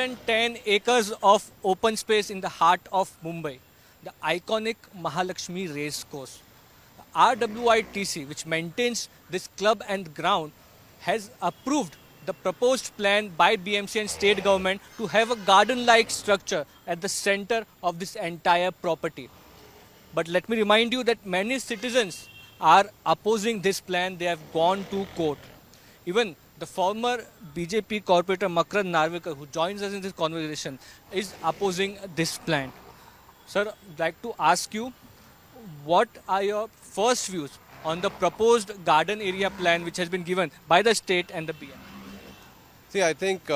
110 acres of open space in the heart of Mumbai, the iconic Mahalaxmi racecourse. RWITC, which maintains this club and ground, has approved the proposed plan by BMC and state government to have a garden-like structure at the center of this entire property. But let me remind you that many citizens are opposing this plan. They have gone to court. Even the former BJP corporator Makarand Narwekar, who joins us in this conversation, is opposing this plan. Sir, I'd like to ask you, what are your first views on the proposed garden area plan which has been given by the state and the BM? See, I think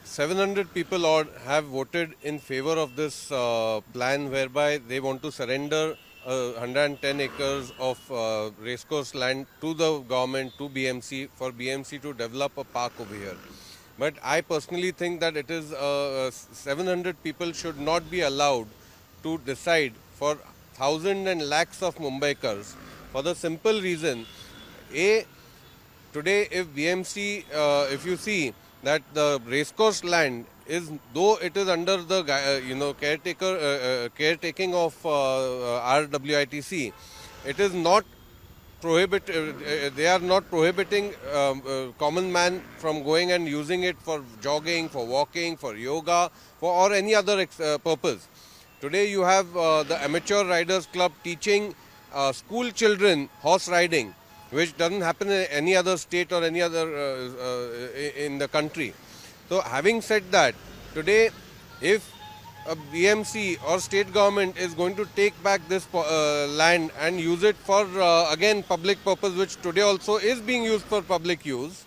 700 people odd have voted in favor of this plan whereby they want to surrender 110 acres of racecourse land to the government, to BMC, for BMC to develop a park over here. But I personally think that it is 700 people should not be allowed to decide for thousands and lakhs of Mumbaikars, for the simple reason, today if BMC, if you see that the racecourse land is, though it is under the caretaking of RWITC, it is not they are not prohibiting common man from going and using it for jogging, for walking, for yoga, or any other purpose. Today you have the Amateur Riders Club teaching school children horse riding, which doesn't happen in any other state or any other in the country. So having said that, today if a BMC or state government is going to take back this land and use it for again public purpose, which today also is being used for public use,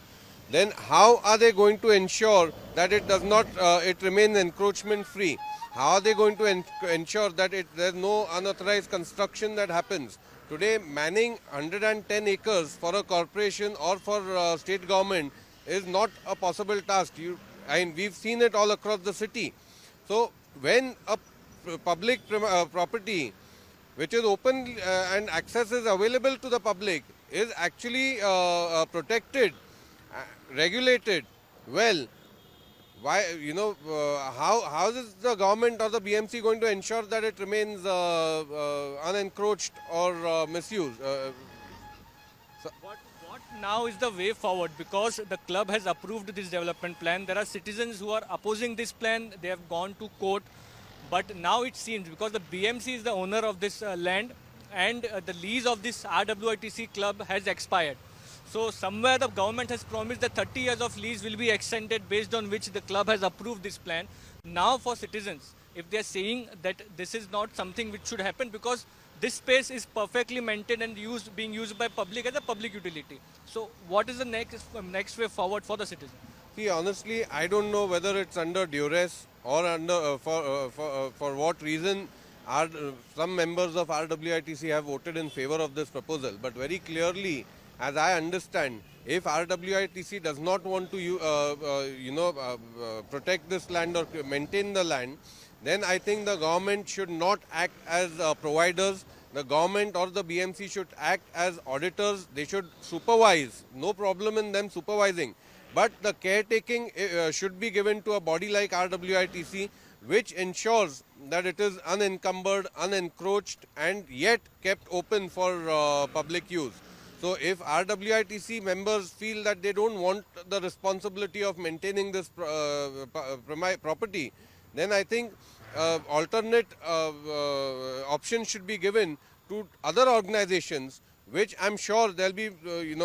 then how are they going to ensure that it does not it remains encroachment free? How are they going to ensure that there is no unauthorized construction that happens? Today, manning 110 acres for a corporation or for state government is not a possible task. We've seen it all across the city. So, when a public property which is open and access is available to the public is actually protected, regulated well, why, how is the government or the BMC going to ensure that it remains unencroached or misused? What now is the way forward? Because the club has approved this development plan. There are citizens who are opposing this plan. They have gone to court. But now it seems, because the BMC is the owner of this land and the lease of this RWITC club has expired. So somewhere the government has promised that 30 years of lease will be extended, based on which the club has approved this plan. Now for citizens, if they are saying that this is not something which should happen, because this space is perfectly maintained and being used by public as a public utility. So what is the next way forward for the citizen? See, honestly, I don't know whether it's under duress or under for what reason some members of RWITC have voted in favor of this proposal. But very clearly, as I understand, if RWITC does not want to protect this land or maintain the land, then I think the government should not act as providers. The government or the BMC should act as auditors. They should supervise. No problem in them supervising. But the caretaking should be given to a body like RWITC, which ensures that it is unencumbered, unencroached, and yet kept open for public use. So if RWITC members feel that they don't want the responsibility of maintaining this property, then I think alternate options should be given to other organizations, which I'm sure there'll be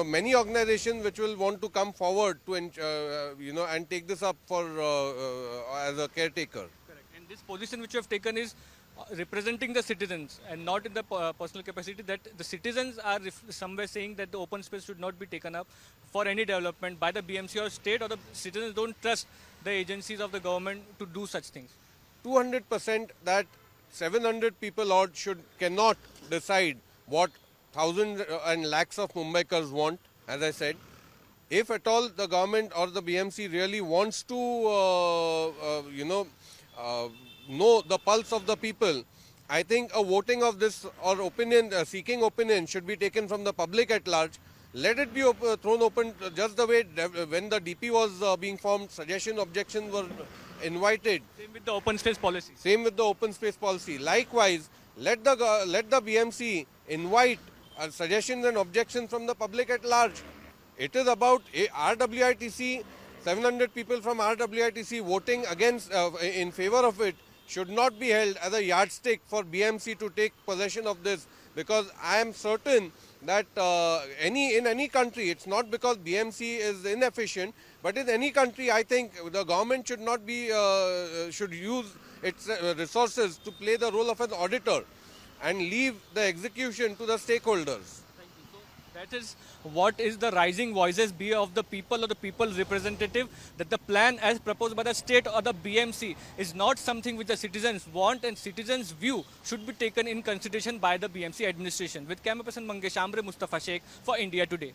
many organizations which will want to come forward to and take this up for as a caretaker. Correct. And this position which you have taken is representing the citizens and not in the personal capacity, that the citizens are somewhere saying that the open space should not be taken up for any development by the BMC or state, or the citizens don't trust the agencies of the government to do such things. 200% that 700 people odd cannot decide what thousands and lakhs of Mumbaikars want. As I said, if at all the government or the BMC really wants to know the pulse of the people, I think a voting of this or opinion, seeking opinion should be taken from the public at large, Let it be thrown open just the way when the DP was being formed, suggestion objections were invited. Same with the open space policy. Same with the open space policy. Likewise, let the BMC invite suggestions and objections from the public at large. It is about RWITC. 700 people from RWITC voting against in favor of it should not be held as a yardstick for BMC to take possession of this, because I am certain that in any country, it's not because BMC is inefficient, but in any country, I think the government should not be should use its resources to play the role of an auditor and leave the execution to the stakeholders. That is what is the rising voices be of the people or the people's representative, that the plan as proposed by the state or the BMC is not something which the citizens want, and citizens' view should be taken in consideration by the BMC administration. With camera person Mangesh Amre, Mustafa Sheikh for India Today.